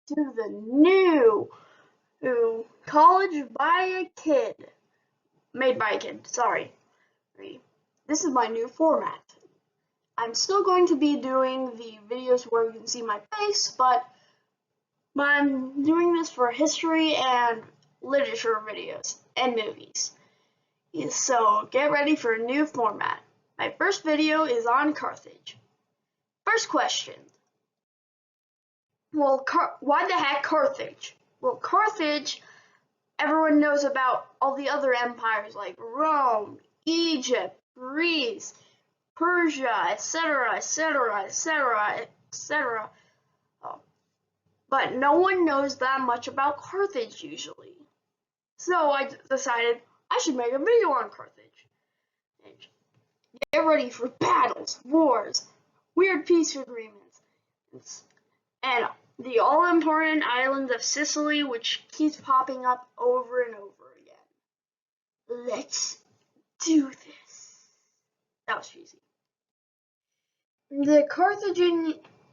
To the new college by a kid. Made by a kid, sorry. This is my new format. I'm still going to be doing the videos where you can see my face, but I'm doing this for history and literature videos and movies. So get ready for a new format. My first video is on Carthage. First question. Well, why the heck Carthage? Well, Carthage, everyone knows about all the other empires like Rome, Egypt, Greece, Persia, etc., etc., etc., etc. But no one knows that much about Carthage usually. So I decided I should make a video on Carthage. Get ready for battles, wars, weird peace agreements, and the all-important island of Sicily, which keeps popping up over and over again. Let's do this. That was cheesy.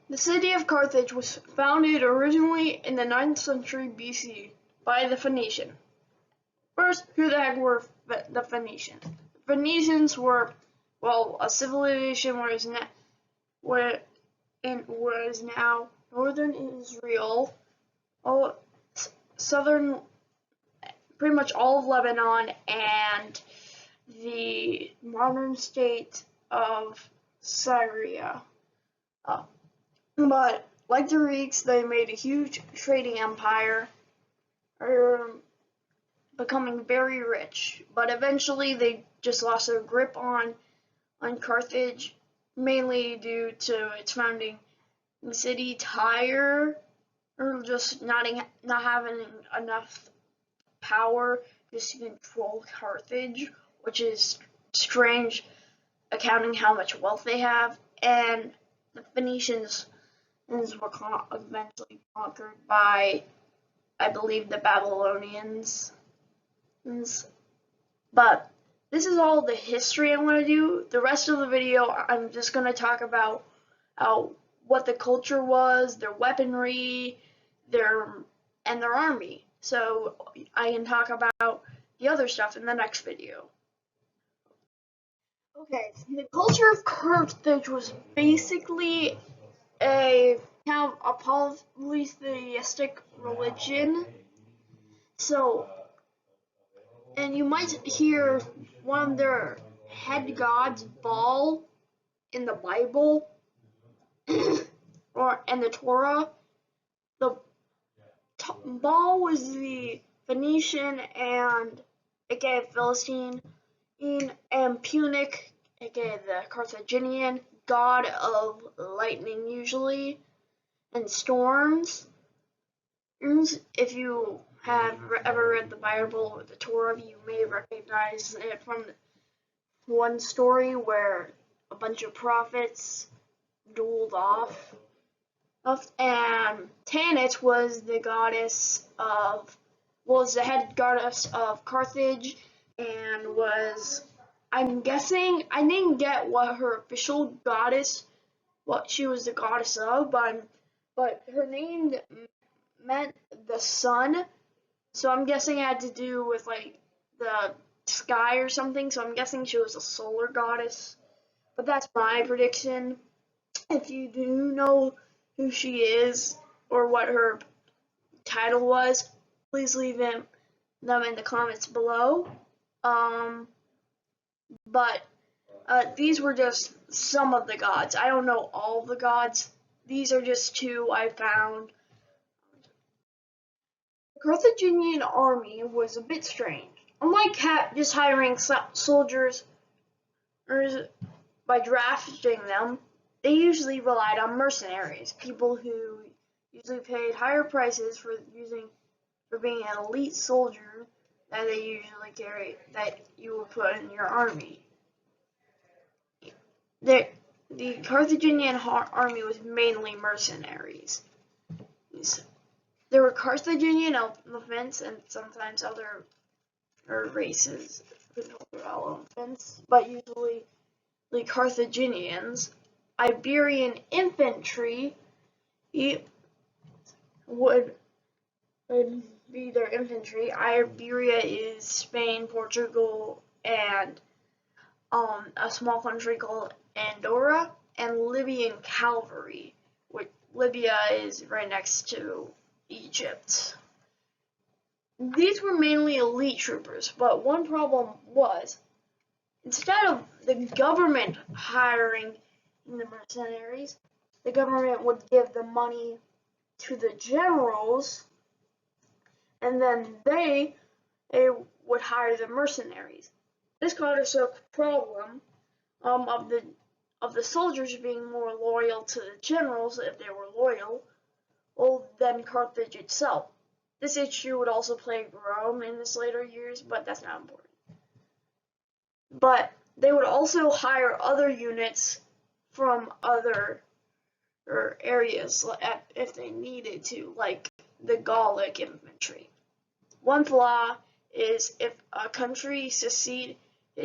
The city of Carthage was founded originally in the 9th century BC by the Phoenicians. First, who the heck were the Phoenicians? The Phoenicians were, well, a civilization was now northern Israel, southern, pretty much all of Lebanon, and the modern state of Syria. But like the Greeks, they made a huge trading empire, becoming very rich. But eventually, they just lost their grip on Carthage, mainly due to its founding city, Tyre, or just not having enough power just to control Carthage, which is strange, accounting how much wealth they have. And the Phoenicians were eventually conquered by, I believe, the Babylonians. But this is all the history I'm going to do. The rest of the video, I'm just going to talk about what the culture was, their weaponry, their army. So I can talk about the other stuff in the next video. Okay, the culture of Carthage was basically a kind of a polytheistic religion. So, and you might hear one of their head gods, Baal, in the Bible or in the Torah. The Baal was the Phoenician and aka Philistine, and Punic, aka the Carthaginian, god of lightning usually, and storms. If you have ever read the Bible or the Torah, you may recognize it from one story where a bunch of prophets dueled off. And Tanit was the head goddess of Carthage, and I'm guessing, I didn't get what her official goddess, what she was the goddess of, but her name meant the sun, so I'm guessing it had to do with like the sky or something, so I'm guessing she was a solar goddess, but that's my prediction. If you do know who she is or what her title was, please leave them in the comments below. But these were just some of the gods. I don't know all of the gods. These are just two I found. The Carthaginian army was a bit strange. Unlike just hiring soldiers or by drafting them, they usually relied on mercenaries, people who usually paid higher prices for being an elite soldier that they usually that you would put in your army. The Carthaginian army was mainly mercenaries. There were Carthaginian elephants and sometimes other races with elephants, but usually the Carthaginians. Iberian infantry, would be their infantry. Iberia is Spain, Portugal, and a small country called Andorra, and Libyan cavalry, which Libya is right next to Egypt. These were mainly elite troopers, but one problem was, instead of the government hiring the mercenaries, the government would give the money to the generals, and then they would hire the mercenaries. This caused a problem of the soldiers being more loyal to the generals if they were loyal, than Carthage itself. This issue would also plague Rome in its later years, but that's not important. But they would also hire other units from other areas if they needed to, like the Gallic infantry. One flaw is if a country seceded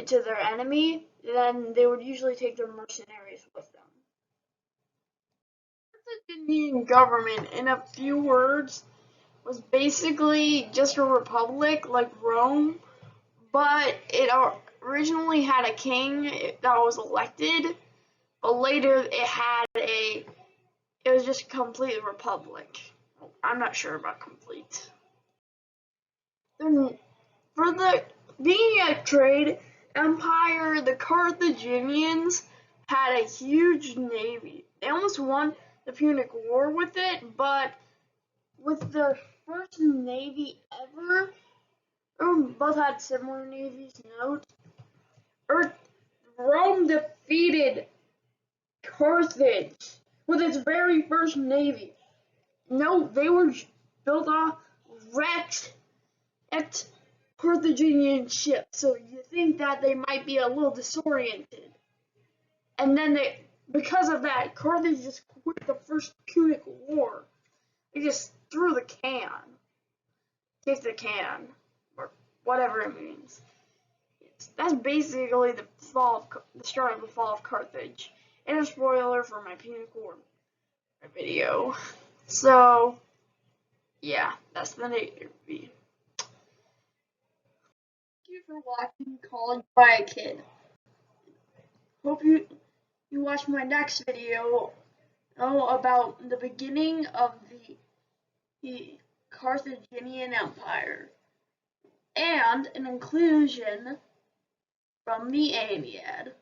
to their enemy, then they would usually take their mercenaries with them. The Carthaginian government, in a few words, was basically just a republic like Rome, but it originally had a king that was elected, but later it was just a complete republic. I'm not sure about complete. For being a trade empire, the Carthaginians had a huge navy. They almost won the Punic War with it, but with their first navy ever, both had similar navies, note, Rome defeated Carthage with its very first navy. No, they were built off wrecked at Carthaginian ships, so you think that they might be a little disoriented. And then because of that, Carthage just quit the first Punic War. They just threw the can. Kicked the can, or whatever it means. That's basically the start of the fall of Carthage. And a spoiler for my Punic War video. So, yeah, that's the Navy. Thank you for watching College by a Kid. Hope you watch my next video about the beginning of the Carthaginian Empire and an inclusion from the Amiad.